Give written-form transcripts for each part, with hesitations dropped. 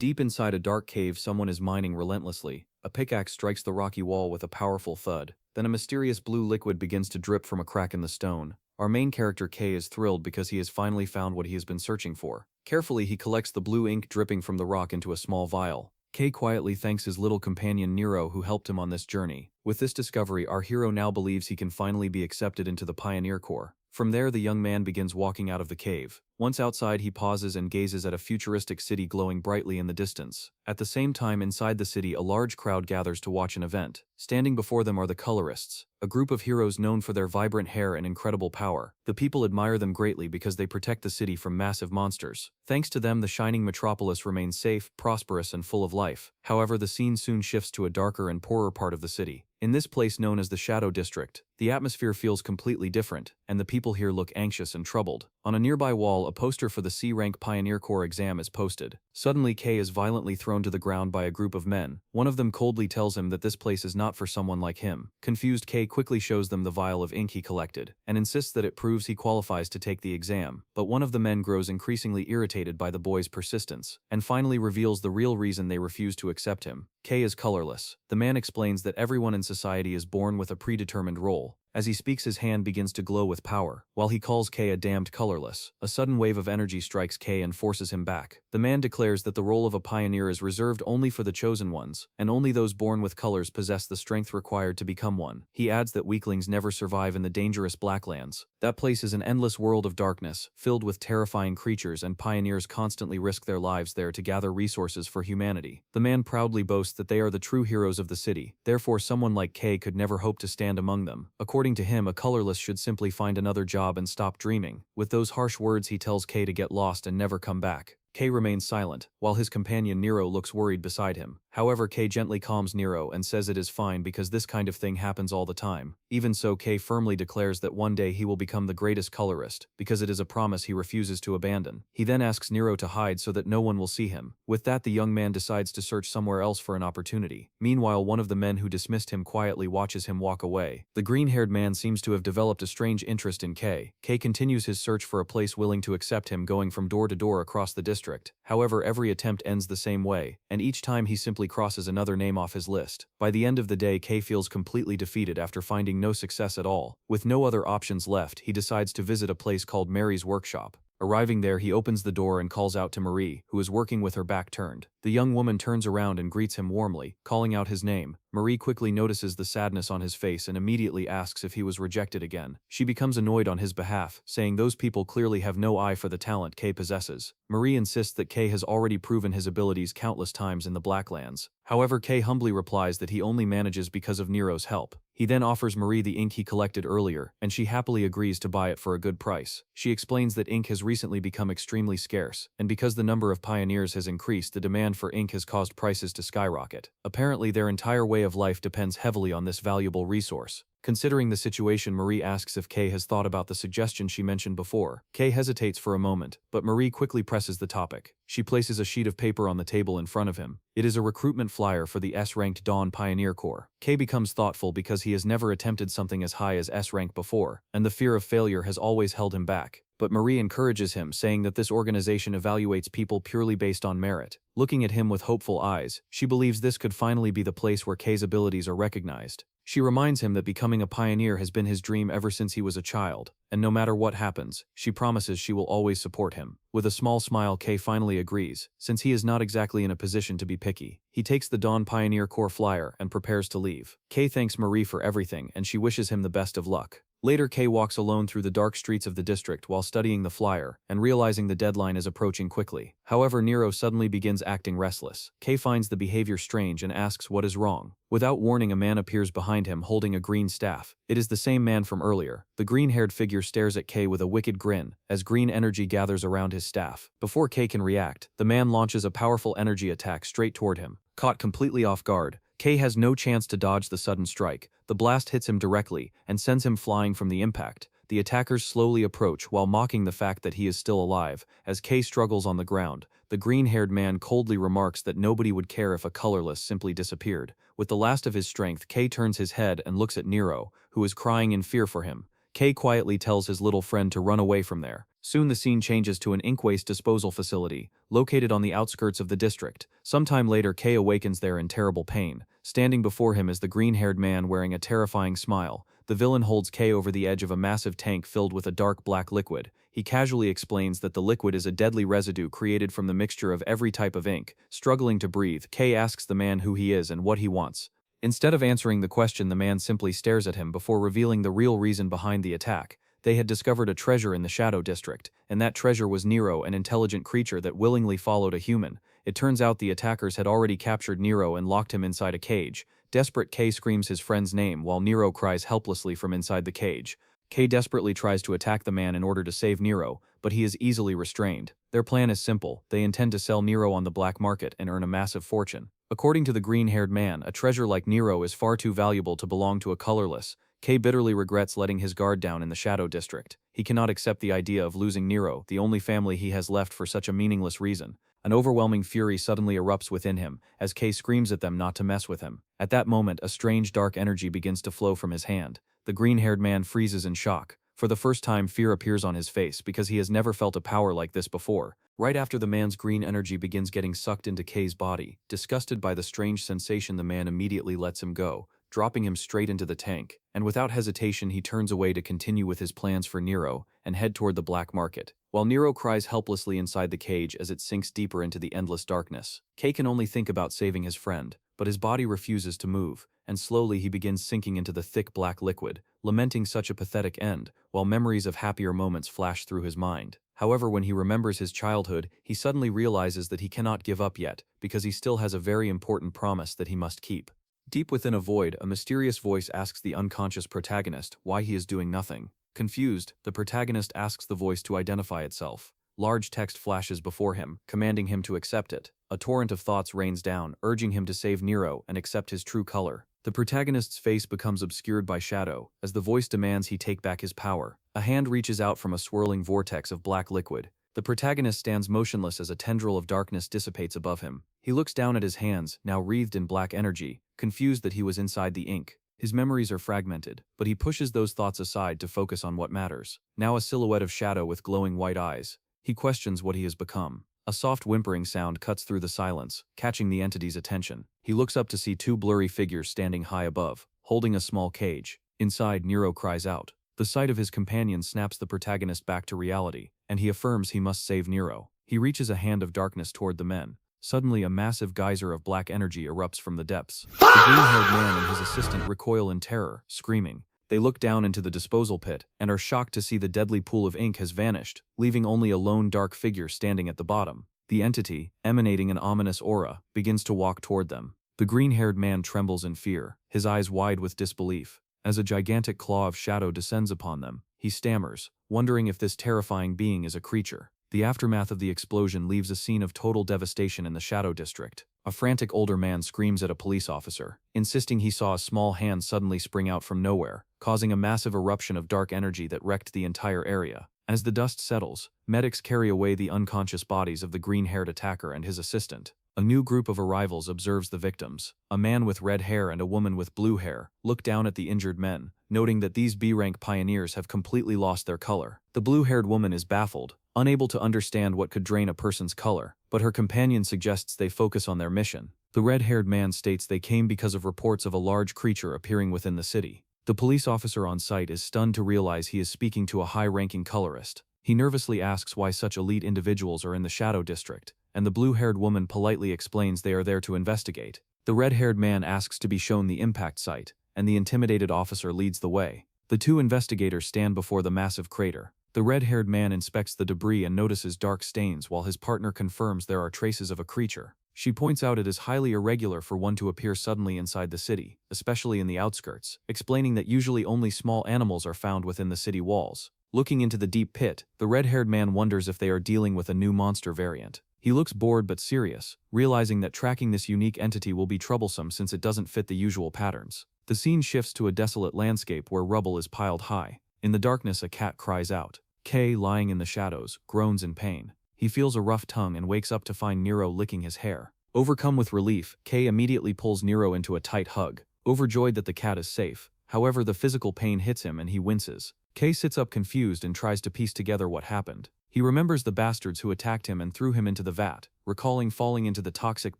Deep inside a dark cave, someone is mining relentlessly. A pickaxe strikes the rocky wall with a powerful thud. Then a mysterious blue liquid begins to drip from a crack in the stone. Our main character Kay is thrilled because he has finally found what he has been searching for. Carefully, he collects the blue ink dripping from the rock into a small vial. Kay quietly thanks his little companion Nero who helped him on this journey. With this discovery, our hero now believes he can finally be accepted into the Pioneer Corps. From there, the young man begins walking out of the cave. Once outside, he pauses and gazes at a futuristic city glowing brightly in the distance. At the same time, inside the city, a large crowd gathers to watch an event. Standing before them are the colorists, a group of heroes known for their vibrant hair and incredible power. The people admire them greatly because they protect the city from massive monsters. Thanks to them, the shining metropolis remains safe, prosperous, and full of life. However, the scene soon shifts to a darker and poorer part of the city. In this place known as the Shadow District, the atmosphere feels completely different, and the people here look anxious and troubled. On a nearby wall, a poster for the C-Rank Pioneer Corps exam is posted. Suddenly, Kay is violently thrown to the ground by a group of men. One of them coldly tells him that this place is not for someone like him. Confused, Kay quickly shows them the vial of ink he collected, and insists that it proves he qualifies to take the exam. But one of the men grows increasingly irritated by the boy's persistence, and finally reveals the real reason they refuse to accept him. Kay is colorless. The man explains that everyone in society is born with a predetermined role. As he speaks, his hand begins to glow with power. While he calls Kay a damned colorless, a sudden wave of energy strikes Kay and forces him back. The man declares that the role of a pioneer is reserved only for the chosen ones, and only those born with colors possess the strength required to become one. He adds that weaklings never survive in the dangerous Blacklands. That place is an endless world of darkness, filled with terrifying creatures, and pioneers constantly risk their lives there to gather resources for humanity. The man proudly boasts that they are the true heroes of the city, therefore someone like Kay could never hope to stand among them. According to him, a colorless should simply find another job and stop dreaming. With those harsh words, he tells Kay to get lost and never come back. Kay remains silent, while his companion Nero looks worried beside him. However, Kay gently calms Nero and says it is fine because this kind of thing happens all the time. Even so, Kay firmly declares that one day he will become the greatest colorist, because it is a promise he refuses to abandon. He then asks Nero to hide so that no one will see him. With that, the young man decides to search somewhere else for an opportunity. Meanwhile, one of the men who dismissed him quietly watches him walk away. The green-haired man seems to have developed a strange interest in Kay. Kay continues his search for a place willing to accept him, going from door to door across the district. However, every attempt ends the same way, and each time he simply crosses another name off his list. By the end of the day, Kay feels completely defeated after finding no success at all. With no other options left, he decides to visit a place called Mary's workshop. Arriving there, he opens the door and calls out to Marie, who is working with her back turned. The young woman turns around and greets him warmly, calling out his name. Marie quickly notices the sadness on his face and immediately asks if he was rejected again. She becomes annoyed on his behalf, saying those people clearly have no eye for the talent Kay possesses. Marie insists that Kay has already proven his abilities countless times in the Blacklands. However, Kay humbly replies that he only manages because of Nero's help. He then offers Marie the ink he collected earlier, and she happily agrees to buy it for a good price. She explains that ink has recently become extremely scarce, and because the number of pioneers has increased, the demand for ink has caused prices to skyrocket. Apparently, their entire way of life depends heavily on this valuable resource. Considering the situation, Marie asks if Kay has thought about the suggestion she mentioned before. Kay hesitates for a moment, but Marie quickly presses the topic. She places a sheet of paper on the table in front of him. It is a recruitment flyer for the S-ranked Dawn Pioneer Corps. Kay becomes thoughtful because he has never attempted something as high as S-rank before, and the fear of failure has always held him back. But Marie encourages him, saying that this organization evaluates people purely based on merit. Looking at him with hopeful eyes, she believes this could finally be the place where Kay's abilities are recognized. She reminds him that becoming a pioneer has been his dream ever since he was a child, and no matter what happens, she promises she will always support him. With a small smile, Kay finally agrees, since he is not exactly in a position to be picky. He takes the Dawn Pioneer Corps flyer and prepares to leave. Kay thanks Marie for everything, and she wishes him the best of luck. Later, Kay walks alone through the dark streets of the district while studying the flyer and realizing the deadline is approaching quickly. However, Nero suddenly begins acting restless. Kay finds the behavior strange and asks what is wrong. Without warning, a man appears behind him holding a green staff. It is the same man from earlier. The green-haired figure stares at Kay with a wicked grin as green energy gathers around his staff. Before Kay can react, the man launches a powerful energy attack straight toward him. Caught completely off guard, Kay has no chance to dodge the sudden strike. The blast hits him directly and sends him flying from the impact. The attackers slowly approach while mocking the fact that he is still alive. As Kay struggles on the ground, the green-haired man coldly remarks that nobody would care if a colorless simply disappeared. With the last of his strength, Kay turns his head and looks at Nero, who is crying in fear for him. Kay quietly tells his little friend to run away from there, Soon the scene changes to an ink waste disposal facility, located on the outskirts of the district. Sometime later, Kay awakens there in terrible pain. Standing before him is the green-haired man wearing a terrifying smile. The villain holds Kay over the edge of a massive tank filled with a dark black liquid. He casually explains that the liquid is a deadly residue created from the mixture of every type of ink. Struggling to breathe, Kay asks the man who he is and what he wants. Instead of answering the question, the man simply stares at him before revealing the real reason behind the attack. They had discovered a treasure in the Shadow District, and that treasure was Nero, an intelligent creature that willingly followed a human. It turns out the attackers had already captured Nero and locked him inside a cage. Desperate, Kay screams his friend's name while Nero cries helplessly from inside the cage. Kay desperately tries to attack the man in order to save Nero, but he is easily restrained. Their plan is simple. They intend to sell Nero on the black market and earn a massive fortune. According to the green-haired man, a treasure like Nero is far too valuable to belong to a colorless. Kay bitterly regrets letting his guard down in the Shadow District. He cannot accept the idea of losing Nero, the only family he has left, for such a meaningless reason. An overwhelming fury suddenly erupts within him, as Kay screams at them not to mess with him. At that moment, a strange dark energy begins to flow from his hand. The green-haired man freezes in shock. For the first time, fear appears on his face because he has never felt a power like this before. Right after the man's green energy begins getting sucked into Kay's body, disgusted by the strange sensation, the man immediately lets him go, dropping him straight into the tank, and without hesitation he turns away to continue with his plans for Nero and head toward the black market. While Nero cries helplessly inside the cage as it sinks deeper into the endless darkness, Kay can only think about saving his friend, but his body refuses to move, and slowly he begins sinking into the thick black liquid, lamenting such a pathetic end, while memories of happier moments flash through his mind. However, when he remembers his childhood, he suddenly realizes that he cannot give up yet, because he still has a very important promise that he must keep. Deep within a void, a mysterious voice asks the unconscious protagonist why he is doing nothing. Confused, the protagonist asks the voice to identify itself. Large text flashes before him, commanding him to accept it. A torrent of thoughts rains down, urging him to save Nero and accept his true color. The protagonist's face becomes obscured by shadow, as the voice demands he take back his power. A hand reaches out from a swirling vortex of black liquid. The protagonist stands motionless as a tendril of darkness dissipates above him. He looks down at his hands, now wreathed in black energy, confused that he was inside the ink. His memories are fragmented, but he pushes those thoughts aside to focus on what matters. Now a silhouette of shadow with glowing white eyes. He questions what he has become. A soft whimpering sound cuts through the silence, catching the entity's attention. He looks up to see two blurry figures standing high above, holding a small cage. Inside, Nero cries out. The sight of his companion snaps the protagonist back to reality, and he affirms he must save Nero. He reaches a hand of darkness toward the men. Suddenly, a massive geyser of black energy erupts from the depths. The green-haired man and his assistant recoil in terror, screaming. They look down into the disposal pit and are shocked to see the deadly pool of ink has vanished, leaving only a lone dark figure standing at the bottom. The entity, emanating an ominous aura, begins to walk toward them. The green-haired man trembles in fear, his eyes wide with disbelief. As a gigantic claw of shadow descends upon them, he stammers, wondering if this terrifying being is a creature. The aftermath of the explosion leaves a scene of total devastation in the Shadow District. A frantic older man screams at a police officer, insisting he saw a small hand suddenly spring out from nowhere, causing a massive eruption of dark energy that wrecked the entire area. As the dust settles, medics carry away the unconscious bodies of the green-haired attacker and his assistant. A new group of arrivals observes the victims. A man with red hair and a woman with blue hair look down at the injured men, noting that these B-rank pioneers have completely lost their color. The blue-haired woman is baffled, unable to understand what could drain a person's color, but her companion suggests they focus on their mission. The red-haired man states they came because of reports of a large creature appearing within the city. The police officer on site is stunned to realize he is speaking to a high-ranking colorist. He nervously asks why such elite individuals are in the Shadow District, and the blue-haired woman politely explains they are there to investigate. The red-haired man asks to be shown the impact site, and the intimidated officer leads the way. The two investigators stand before the massive crater. The red-haired man inspects the debris and notices dark stains while his partner confirms there are traces of a creature. She points out it is highly irregular for one to appear suddenly inside the city, especially in the outskirts, explaining that usually only small animals are found within the city walls. Looking into the deep pit, the red-haired man wonders if they are dealing with a new monster variant. He looks bored but serious, realizing that tracking this unique entity will be troublesome since it doesn't fit the usual patterns. The scene shifts to a desolate landscape where rubble is piled high. In the darkness, a cat cries out. Kay, lying in the shadows, groans in pain. He feels a rough tongue and wakes up to find Nero licking his hair. Overcome with relief, Kay immediately pulls Nero into a tight hug, overjoyed that the cat is safe. However, the physical pain hits him and he winces. Kei sits up confused and tries to piece together what happened. He remembers the bastards who attacked him and threw him into the vat, recalling falling into the toxic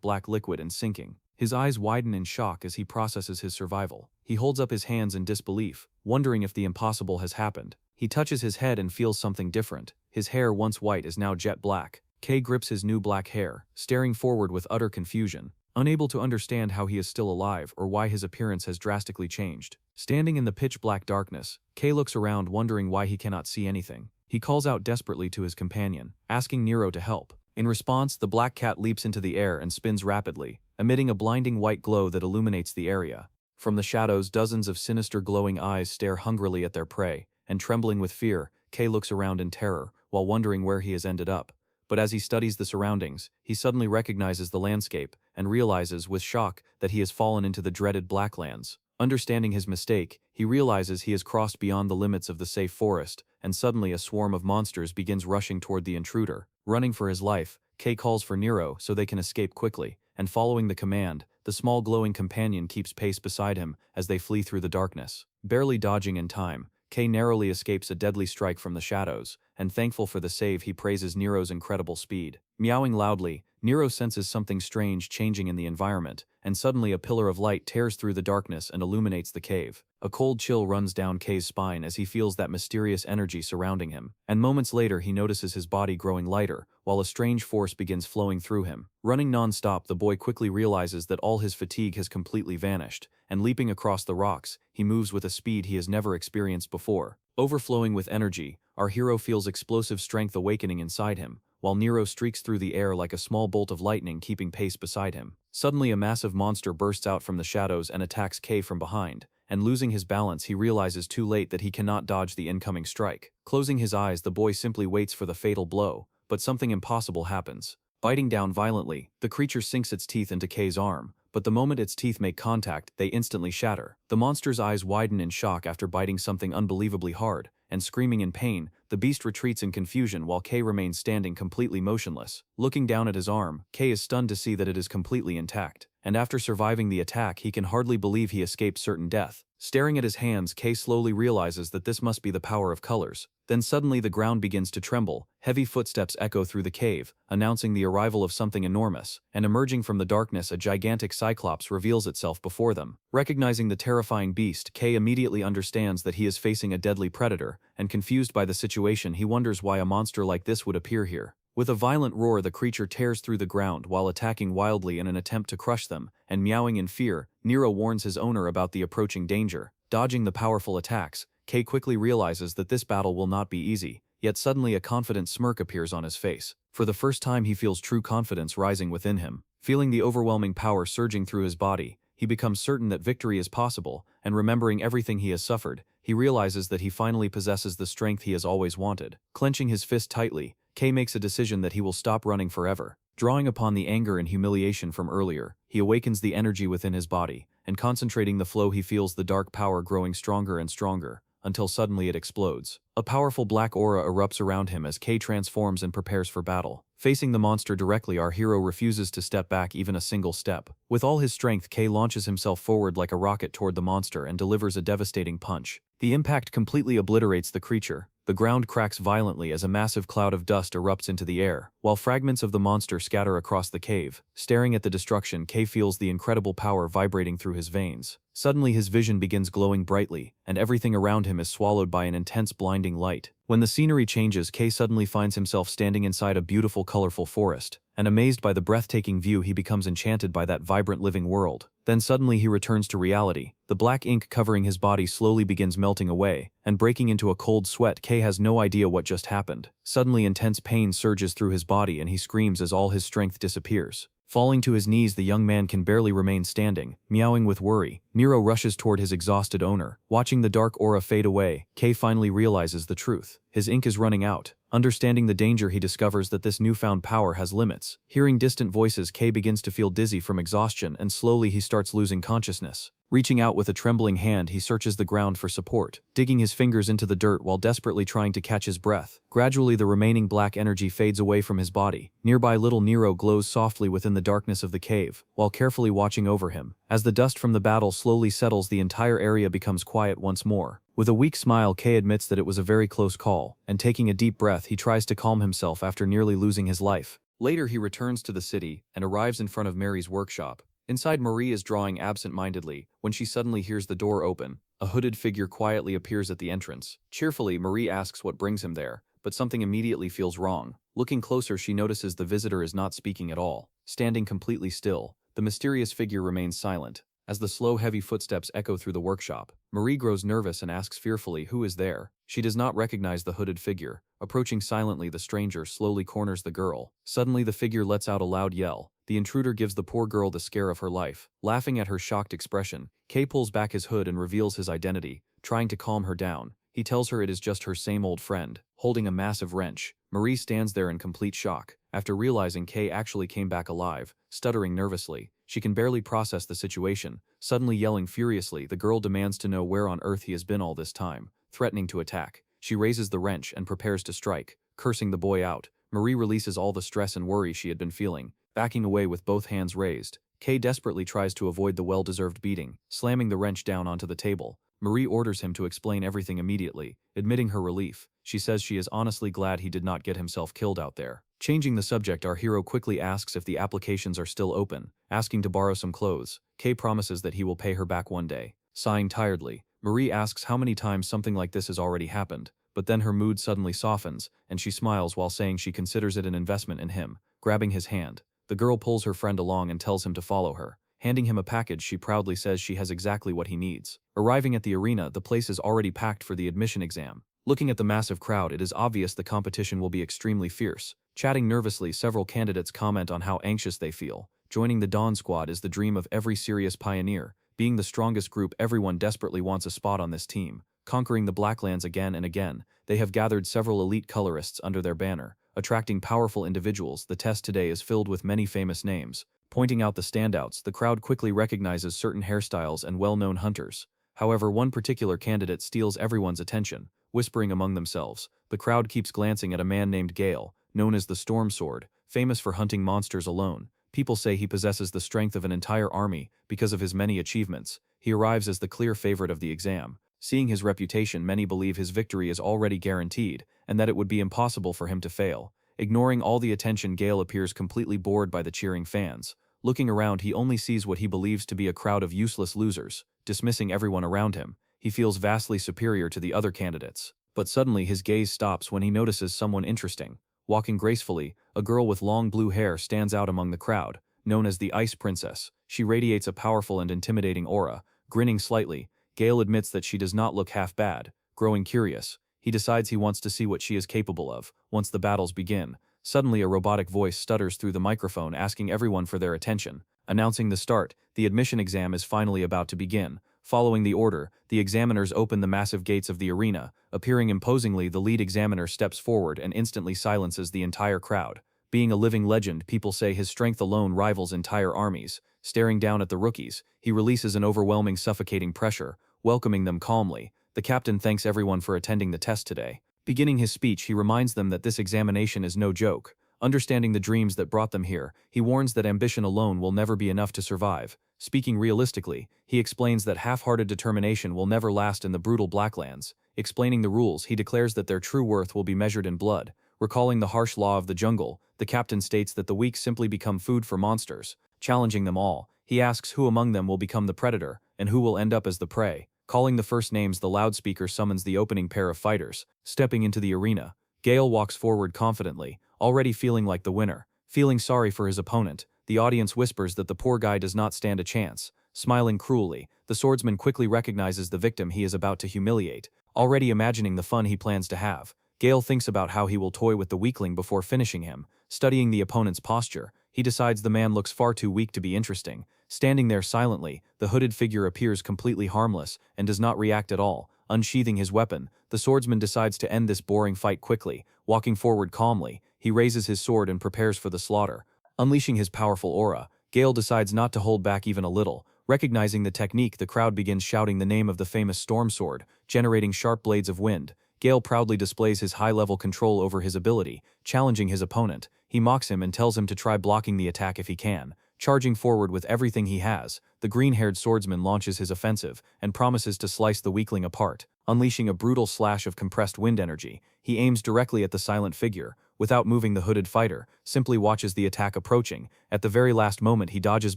black liquid and sinking. His eyes widen in shock as he processes his survival. He holds up his hands in disbelief, wondering if the impossible has happened. He touches his head and feels something different. His hair, once white, is now jet black. Kei grips his new black hair, staring forward with utter confusion, unable to understand how he is still alive or why his appearance has drastically changed. Standing in the pitch-black darkness, Kei looks around wondering why he cannot see anything. He calls out desperately to his companion, asking Nero to help. In response, the black cat leaps into the air and spins rapidly, emitting a blinding white glow that illuminates the area. From the shadows, dozens of sinister glowing eyes stare hungrily at their prey, and trembling with fear, Kei looks around in terror, while wondering where he has ended up. But as he studies the surroundings, he suddenly recognizes the landscape, and realizes with shock that he has fallen into the dreaded Blacklands. Understanding his mistake, he realizes he has crossed beyond the limits of the safe forest, and suddenly a swarm of monsters begins rushing toward the intruder. Running for his life, Kei calls for Nero so they can escape quickly, and following the command, the small glowing companion keeps pace beside him as they flee through the darkness. Barely dodging in time, Kei narrowly escapes a deadly strike from the shadows, and thankful for the save he praises Nero's incredible speed. Meowing loudly, Nero senses something strange changing in the environment, and suddenly a pillar of light tears through the darkness and illuminates the cave. A cold chill runs down Kei's spine as he feels that mysterious energy surrounding him, and moments later he notices his body growing lighter, while a strange force begins flowing through him. Running non-stop, the boy quickly realizes that all his fatigue has completely vanished, and leaping across the rocks, he moves with a speed he has never experienced before. Overflowing with energy, our hero feels explosive strength awakening inside him, while Nero streaks through the air like a small bolt of lightning keeping pace beside him. Suddenly a massive monster bursts out from the shadows and attacks Kei from behind, and losing his balance he realizes too late that he cannot dodge the incoming strike. Closing his eyes, the boy simply waits for the fatal blow, but something impossible happens. Biting down violently, the creature sinks its teeth into Kei's arm, but the moment its teeth make contact, they instantly shatter. The monster's eyes widen in shock after biting something unbelievably hard, and screaming in pain, the beast retreats in confusion while Kei remains standing completely motionless. Looking down at his arm, Kei is stunned to see that it is completely intact, and after surviving the attack he can hardly believe he escaped certain death. Staring at his hands, Kei slowly realizes that this must be the power of colors. Then suddenly the ground begins to tremble, heavy footsteps echo through the cave, announcing the arrival of something enormous, and emerging from the darkness a gigantic cyclops reveals itself before them. Recognizing the terrifying beast, Kei immediately understands that he is facing a deadly predator, and confused by the situation he wonders why a monster like this would appear here. With a violent roar, the creature tears through the ground while attacking wildly in an attempt to crush them, and meowing in fear, Nero warns his owner about the approaching danger. Dodging the powerful attacks, Kei quickly realizes that this battle will not be easy, yet suddenly a confident smirk appears on his face. For the first time he feels true confidence rising within him. Feeling the overwhelming power surging through his body, he becomes certain that victory is possible, and remembering everything he has suffered, he realizes that he finally possesses the strength he has always wanted. Clenching his fist tightly, Kei makes a decision that he will stop running forever. Drawing upon the anger and humiliation from earlier, he awakens the energy within his body, and concentrating the flow he feels the dark power growing stronger and stronger, until suddenly it explodes. A powerful black aura erupts around him as Kei transforms and prepares for battle. Facing the monster directly, our hero refuses to step back even a single step. With all his strength, Kei launches himself forward like a rocket toward the monster and delivers a devastating punch. The impact completely obliterates the creature. The ground cracks violently as a massive cloud of dust erupts into the air, while fragments of the monster scatter across the cave. Staring at the destruction, Kei feels the incredible power vibrating through his veins. Suddenly his vision begins glowing brightly, and everything around him is swallowed by an intense blinding light. When the scenery changes, Kei suddenly finds himself standing inside a beautiful, colorful forest, and amazed by the breathtaking view he becomes enchanted by that vibrant living world. Then suddenly he returns to reality. The black ink covering his body slowly begins melting away, and breaking into a cold sweat. Kei has no idea what just happened. Suddenly intense pain surges through his body and he screams as all his strength disappears. Falling to his knees, the young man can barely remain standing, meowing with worry. Nero rushes toward his exhausted owner. Watching the dark aura fade away, Kei finally realizes the truth. His ink is running out. Understanding the danger, he discovers that this newfound power has limits. Hearing distant voices, Kei begins to feel dizzy from exhaustion, and slowly he starts losing consciousness. Reaching out with a trembling hand, he searches the ground for support, digging his fingers into the dirt while desperately trying to catch his breath. Gradually, the remaining black energy fades away from his body. Nearby, little Nero glows softly within the darkness of the cave, while carefully watching over him. As the dust from the battle slowly settles, the entire area becomes quiet once more. With a weak smile, Kay admits that it was a very close call, and taking a deep breath he tries to calm himself after nearly losing his life. Later he returns to the city and arrives in front of Mary's workshop. Inside, Marie is drawing absent-mindedly when she suddenly hears the door open. A hooded figure quietly appears at the entrance. Cheerfully, Marie asks what brings him there, but something immediately feels wrong. Looking closer, she notices the visitor is not speaking at all. Standing completely still, the mysterious figure remains silent. As the slow, heavy footsteps echo through the workshop, Marie grows nervous and asks fearfully who is there. She does not recognize the hooded figure. Approaching silently, the stranger slowly corners the girl. Suddenly, the figure lets out a loud yell. The intruder gives the poor girl the scare of her life. Laughing at her shocked expression, Kay pulls back his hood and reveals his identity, trying to calm her down. He tells her it is just her same old friend. Holding a massive wrench, Marie stands there in complete shock. After realizing Kay actually came back alive, stuttering nervously, she can barely process the situation. Suddenly yelling furiously, the girl demands to know where on earth he has been all this time, threatening to attack. She raises the wrench and prepares to strike, cursing the boy out. Marie releases all the stress and worry she had been feeling, backing away with both hands raised. Kay desperately tries to avoid the well-deserved beating, slamming the wrench down onto the table. Marie orders him to explain everything immediately, admitting her relief. She says she is honestly glad he did not get himself killed out there. Changing the subject, our hero quickly asks if the applications are still open, asking to borrow some clothes. Kay promises that he will pay her back one day. Sighing tiredly, Marie asks how many times something like this has already happened, but then her mood suddenly softens, and she smiles while saying she considers it an investment in him. Grabbing his hand, the girl pulls her friend along and tells him to follow her. Handing him a package, she proudly says she has exactly what he needs. Arriving at the arena, the place is already packed for the admission exam. Looking at the massive crowd, it is obvious the competition will be extremely fierce. Chatting nervously, several candidates comment on how anxious they feel. Joining the Dawn Squad is the dream of every serious pioneer. Being the strongest group, everyone desperately wants a spot on this team. Conquering the Blacklands again and again, they have gathered several elite colorists under their banner, attracting powerful individuals. The test today is filled with many famous names. Pointing out the standouts, the crowd quickly recognizes certain hairstyles and well-known hunters. However, one particular candidate steals everyone's attention. Whispering among themselves, the crowd keeps glancing at a man named Gale, known as the Storm Sword, famous for hunting monsters alone. People say he possesses the strength of an entire army because of his many achievements. He arrives as the clear favorite of the exam. Seeing his reputation, many believe his victory is already guaranteed, and that it would be impossible for him to fail. Ignoring all the attention, Gale appears completely bored by the cheering fans. Looking around, he only sees what he believes to be a crowd of useless losers. Dismissing everyone around him, he feels vastly superior to the other candidates. But suddenly his gaze stops when he notices someone interesting. Walking gracefully, a girl with long blue hair stands out among the crowd. Known as the Ice Princess, she radiates a powerful and intimidating aura. Grinning slightly, Gale admits that she does not look half bad. Growing curious, he decides he wants to see what she is capable of. Once the battles begin, suddenly a robotic voice stutters through the microphone, asking everyone for their attention. Announcing the start, the admission exam is finally about to begin. Following the order, the examiners open the massive gates of the arena. Appearing imposingly, the lead examiner steps forward and instantly silences the entire crowd. Being a living legend, people say his strength alone rivals entire armies. Staring down at the rookies, he releases an overwhelming, suffocating pressure, welcoming them calmly. The captain thanks everyone for attending the test today. Beginning his speech, he reminds them that this examination is no joke. Understanding the dreams that brought them here, he warns that ambition alone will never be enough to survive. Speaking realistically, he explains that half-hearted determination will never last in the brutal Blacklands. Explaining the rules, he declares that their true worth will be measured in blood. Recalling the harsh law of the jungle, the captain states that the weak simply become food for monsters. Challenging them all, he asks who among them will become the predator, and who will end up as the prey. Calling the first names, the loudspeaker summons the opening pair of fighters. Stepping into the arena, Gale walks forward confidently, already feeling like the winner. Feeling sorry for his opponent, the audience whispers that the poor guy does not stand a chance. Smiling cruelly, the swordsman quickly recognizes the victim he is about to humiliate. Already imagining the fun he plans to have, Gale thinks about how he will toy with the weakling before finishing him. Studying the opponent's posture, he decides the man looks far too weak to be interesting. Standing there silently, the hooded figure appears completely harmless and does not react at all. Unsheathing his weapon, the swordsman decides to end this boring fight quickly. Walking forward calmly, he raises his sword and prepares for the slaughter. Unleashing his powerful aura, Gale decides not to hold back even a little. Recognizing the technique, the crowd begins shouting the name of the famous Storm Sword, generating sharp blades of wind. Gale proudly displays his high-level control over his ability, challenging his opponent. He mocks him and tells him to try blocking the attack if he can. Charging forward with everything he has, the green-haired swordsman launches his offensive and promises to slice the weakling apart. Unleashing a brutal slash of compressed wind energy, he aims directly at the silent figure, without moving the hooded fighter, simply watches the attack approaching. At the very last moment he dodges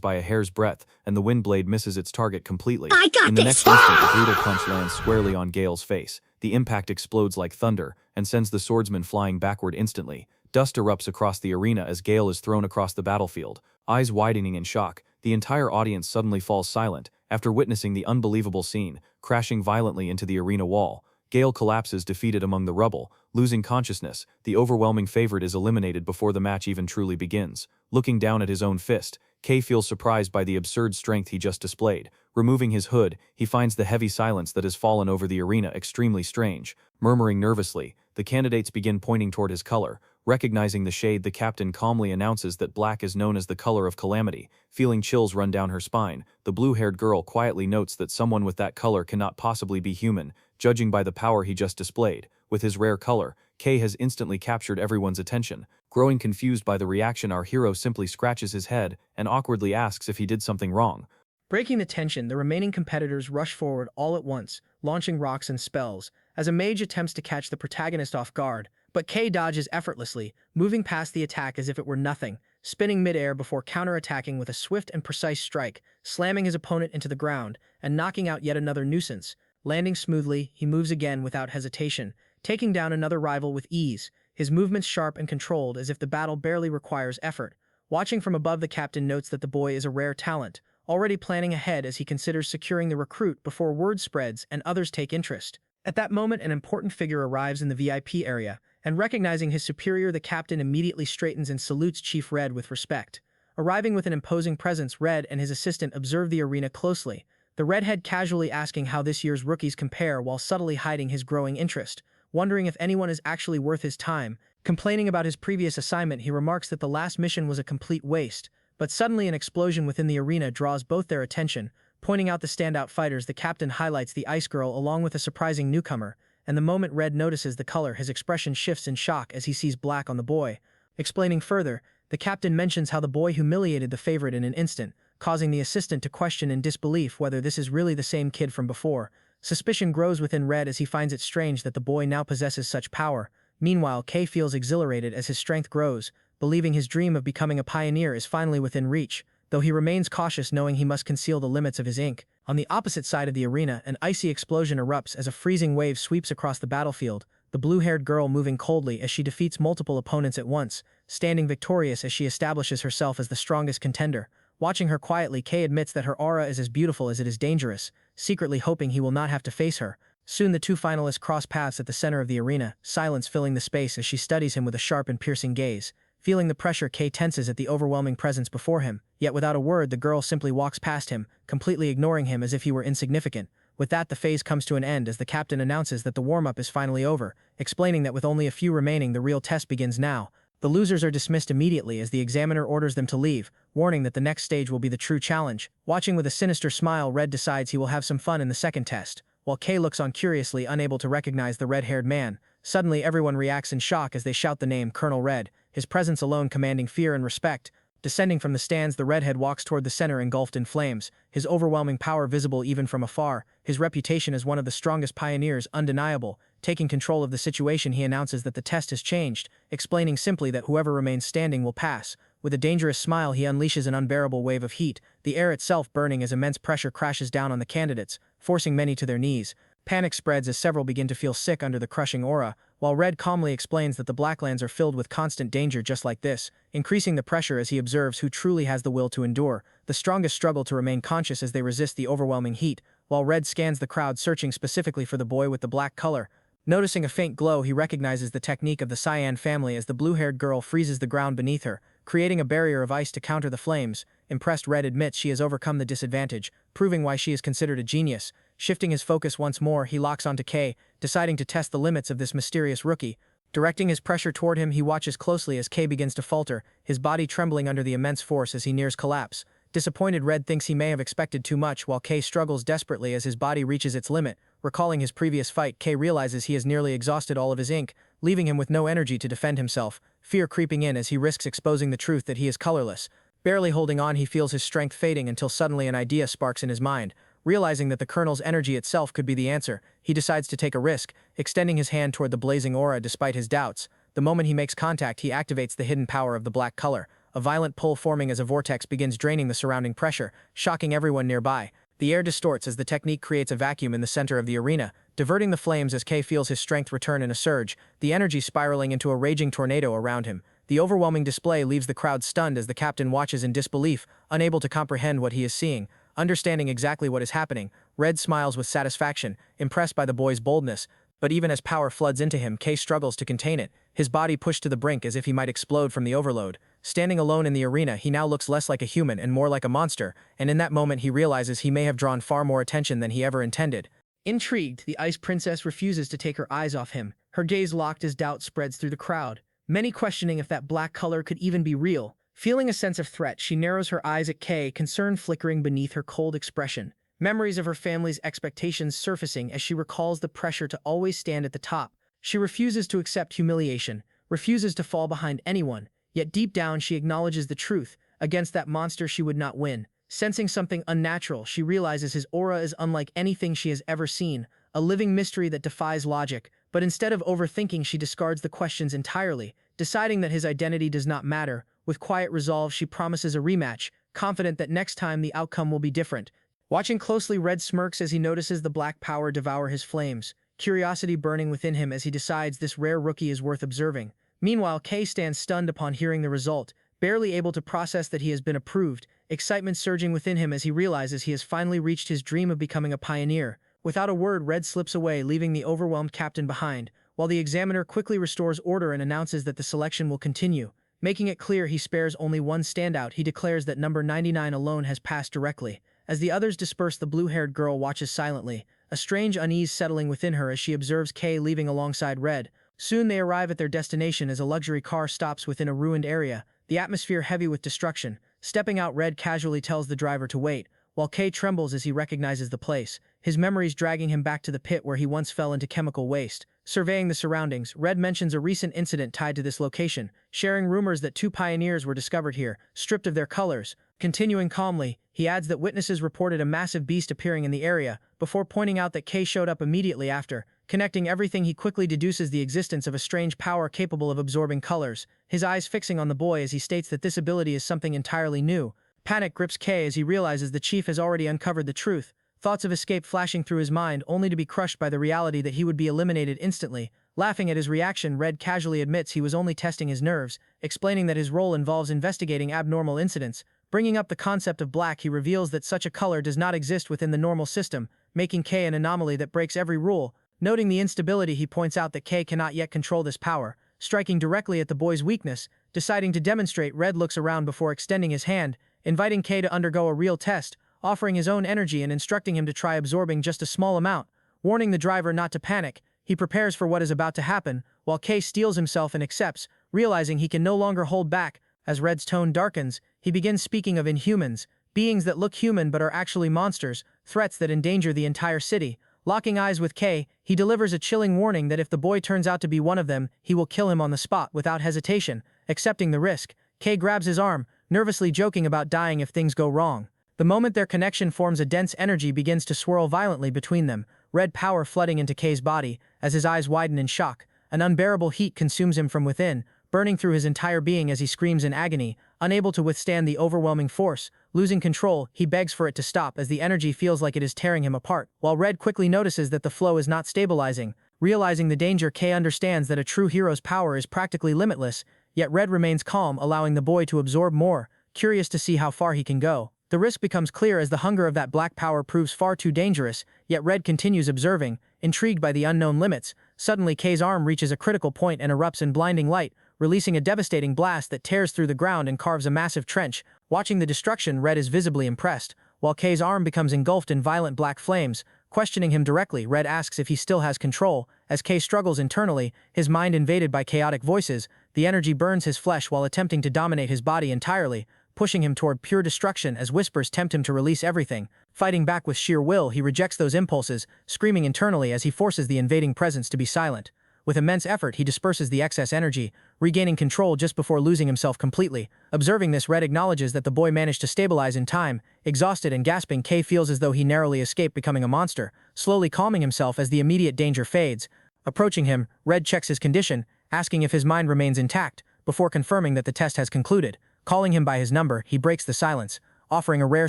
by a hair's breadth, and the wind blade misses its target completely. I got In the this! next instant, the brutal punch lands squarely on Gale's face. The impact explodes like thunder, and sends the swordsman flying backward instantly. Dust erupts across the arena as Gale is thrown across the battlefield. Eyes widening in shock, the entire audience suddenly falls silent, after witnessing the unbelievable scene, crashing violently into the arena wall. Gale collapses defeated among the rubble, losing consciousness. The overwhelming favorite is eliminated before the match even truly begins. Looking down at his own fist, Kay feels surprised by the absurd strength he just displayed. Removing his hood, he finds the heavy silence that has fallen over the arena extremely strange. Murmuring nervously, the candidates begin pointing toward his color. Recognizing the shade, the captain calmly announces that black is known as the color of calamity. Feeling chills run down her spine, the blue-haired girl quietly notes that someone with that color cannot possibly be human, judging by the power he just displayed. With his rare color, Kay has instantly captured everyone's attention. Growing confused by the reaction, our hero simply scratches his head and awkwardly asks if he did something wrong. Breaking the tension, the remaining competitors rush forward all at once, launching rocks and spells, as a mage attempts to catch the protagonist off guard. But Kay dodges effortlessly, moving past the attack as if it were nothing, spinning midair before counterattacking with a swift and precise strike, slamming his opponent into the ground and knocking out yet another nuisance. Landing smoothly, he moves again without hesitation, taking down another rival with ease, his movements sharp and controlled as if the battle barely requires effort. Watching from above, the captain notes that the boy is a rare talent, already planning ahead as he considers securing the recruit before word spreads and others take interest. At that moment, an important figure arrives in the VIP area, and recognizing his superior, the captain immediately straightens and salutes Chief Red with respect. Arriving with an imposing presence, Red and his assistant observe the arena closely, the redhead casually asking how this year's rookies compare while subtly hiding his growing interest. Wondering if anyone is actually worth his time, complaining about his previous assignment, he remarks that the last mission was a complete waste. But suddenly an explosion within the arena draws both their attention. Pointing out the standout fighters, the captain highlights the Ice Girl along with a surprising newcomer, and the moment Red notices the color, his expression shifts in shock as he sees black on the boy. Explaining further, the captain mentions how the boy humiliated the favorite in an instant, causing the assistant to question in disbelief whether this is really the same kid from before. Suspicion grows within Red as he finds it strange that the boy now possesses such power. Meanwhile, Kay feels exhilarated as his strength grows, believing his dream of becoming a pioneer is finally within reach, though he remains cautious knowing he must conceal the limits of his ink. On the opposite side of the arena, an icy explosion erupts as a freezing wave sweeps across the battlefield, the blue-haired girl moving coldly as she defeats multiple opponents at once, standing victorious as she establishes herself as the strongest contender. Watching her quietly, Kay admits that her aura is as beautiful as it is dangerous, secretly hoping he will not have to face her. Soon the two finalists cross paths at the center of the arena, silence filling the space as she studies him with a sharp and piercing gaze. Feeling the pressure, Kay tenses at the overwhelming presence before him, yet without a word the girl simply walks past him, completely ignoring him as if he were insignificant. With that, the phase comes to an end as the captain announces that the warm-up is finally over, explaining that with only a few remaining, the real test begins now. The losers are dismissed immediately as the examiner orders them to leave, warning that the next stage will be the true challenge. Watching with a sinister smile, Red decides he will have some fun in the second test, while Kay looks on curiously, unable to recognize the red-haired man. Suddenly everyone reacts in shock as they shout the name Colonel Red, his presence alone commanding fear and respect. Descending from the stands, the redhead walks toward the center engulfed in flames, his overwhelming power visible even from afar, his reputation as one of the strongest pioneers undeniable. Taking control of the situation, he announces that the test has changed, explaining simply that whoever remains standing will pass. With a dangerous smile, he unleashes an unbearable wave of heat, the air itself burning as immense pressure crashes down on the candidates, forcing many to their knees. Panic spreads as several begin to feel sick under the crushing aura, while Red calmly explains that the Blacklands are filled with constant danger just like this, increasing the pressure as he observes who truly has the will to endure. The strongest struggle to remain conscious as they resist the overwhelming heat, while Red scans the crowd searching specifically for the boy with the black color. Noticing a faint glow, he recognizes the technique of the Cyan family as the blue-haired girl freezes the ground beneath her, creating a barrier of ice to counter the flames. Impressed, Red admits she has overcome the disadvantage, proving why she is considered a genius. Shifting his focus once more, he locks onto Kay, deciding to test the limits of this mysterious rookie. Directing his pressure toward him, he watches closely as Kay begins to falter, his body trembling under the immense force as he nears collapse. Disappointed, Red thinks he may have expected too much, while Kay struggles desperately as his body reaches its limit. Recalling his previous fight, Kay realizes he has nearly exhausted all of his ink, leaving him with no energy to defend himself, fear creeping in as he risks exposing the truth that he is colorless. Barely holding on, he feels his strength fading until suddenly an idea sparks in his mind. Realizing that the Colonel's energy itself could be the answer, he decides to take a risk, extending his hand toward the blazing aura despite his doubts. The moment he makes contact, he activates the hidden power of the black color, a violent pull forming as a vortex begins draining the surrounding pressure, shocking everyone nearby. The air distorts as the technique creates a vacuum in the center of the arena, diverting the flames as Kay feels his strength return in a surge, the energy spiraling into a raging tornado around him. The overwhelming display leaves the crowd stunned as the captain watches in disbelief, unable to comprehend what he is seeing. Understanding exactly what is happening, Red smiles with satisfaction, impressed by the boy's boldness. But even as power floods into him, Kay struggles to contain it, his body pushed to the brink as if he might explode from the overload. Standing alone in the arena, he now looks less like a human and more like a monster, and in that moment he realizes he may have drawn far more attention than he ever intended. Intrigued, the Ice Princess refuses to take her eyes off him, her gaze locked as doubt spreads through the crowd, many questioning if that black color could even be real. Feeling a sense of threat, she narrows her eyes at Kay, concern flickering beneath her cold expression. Memories of her family's expectations surfacing as she recalls the pressure to always stand at the top. She refuses to accept humiliation, refuses to fall behind anyone, yet deep down she acknowledges the truth. Against that monster she would not win. Sensing something unnatural, she realizes his aura is unlike anything she has ever seen, a living mystery that defies logic. But instead of overthinking, she discards the questions entirely, deciding that his identity does not matter. With quiet resolve, she promises a rematch, confident that next time the outcome will be different. Watching closely, Red smirks as he notices the black power devour his flames, curiosity burning within him as he decides this rare rookie is worth observing. Meanwhile, Kay stands stunned upon hearing the result, barely able to process that he has been approved, excitement surging within him as he realizes he has finally reached his dream of becoming a pioneer. Without a word, Red slips away, leaving the overwhelmed captain behind, while the examiner quickly restores order and announces that the selection will continue. Making it clear he spares only one standout, he declares that number 99 alone has passed directly. As the others disperse, the blue-haired girl watches silently, a strange unease settling within her as she observes Kay leaving alongside Red. Soon they arrive at their destination as a luxury car stops within a ruined area, the atmosphere heavy with destruction. Stepping out, Red casually tells the driver to wait, while Kay trembles as he recognizes the place, his memories dragging him back to the pit where he once fell into chemical waste. Surveying the surroundings, Red mentions a recent incident tied to this location, sharing rumors that 2 pioneers were discovered here, stripped of their colors. Continuing calmly, he adds that witnesses reported a massive beast appearing in the area, before pointing out that Kay showed up immediately after. Connecting everything, he quickly deduces the existence of a strange power capable of absorbing colors, his eyes fixing on the boy as he states that this ability is something entirely new. Panic grips Kay as he realizes the chief has already uncovered the truth, thoughts of escape flashing through his mind only to be crushed by the reality that he would be eliminated instantly. Laughing at his reaction, Red casually admits he was only testing his nerves, explaining that his role involves investigating abnormal incidents. Bringing up the concept of black, he reveals that such a color does not exist within the normal system, making Kay an anomaly that breaks every rule. Noting the instability, he points out that Kay cannot yet control this power, striking directly at the boy's weakness. Deciding to demonstrate, Red looks around before extending his hand, inviting Kay to undergo a real test, offering his own energy and instructing him to try absorbing just a small amount. Warning the driver not to panic, he prepares for what is about to happen, while Kay steels himself and accepts, realizing he can no longer hold back. As Red's tone darkens, he begins speaking of inhumans, beings that look human but are actually monsters, threats that endanger the entire city. Locking eyes with Kay, he delivers a chilling warning that if the boy turns out to be one of them, he will kill him on the spot without hesitation. Accepting the risk, Kay grabs his arm, nervously joking about dying if things go wrong. The moment their connection forms, a dense energy begins to swirl violently between them, red power flooding into Kay's body. As his eyes widen in shock, an unbearable heat consumes him from within, burning through his entire being as he screams in agony. Unable to withstand the overwhelming force, losing control, he begs for it to stop as the energy feels like it is tearing him apart. While Red quickly notices that the flow is not stabilizing, realizing the danger, Kay understands that a true hero's power is practically limitless, yet Red remains calm, allowing the boy to absorb more, curious to see how far he can go. The risk becomes clear as the hunger of that black power proves far too dangerous, yet Red continues observing, intrigued by the unknown limits. Suddenly, Kay's arm reaches a critical point and erupts in blinding light, releasing a devastating blast that tears through the ground and carves a massive trench. Watching the destruction, Red is visibly impressed, while Kay's arm becomes engulfed in violent black flames. Questioning him directly, Red asks if he still has control. As Kay struggles internally, his mind invaded by chaotic voices, the energy burns his flesh while attempting to dominate his body entirely, pushing him toward pure destruction as whispers tempt him to release everything. Fighting back with sheer will, he rejects those impulses, screaming internally as he forces the invading presence to be silent. With immense effort, he disperses the excess energy, regaining control just before losing himself completely. Observing this, Red acknowledges that the boy managed to stabilize in time. Exhausted and gasping, K feels as though he narrowly escaped becoming a monster, slowly calming himself as the immediate danger fades. Approaching him, Red checks his condition, asking if his mind remains intact, before confirming that the test has concluded. Calling him by his number, he breaks the silence, offering a rare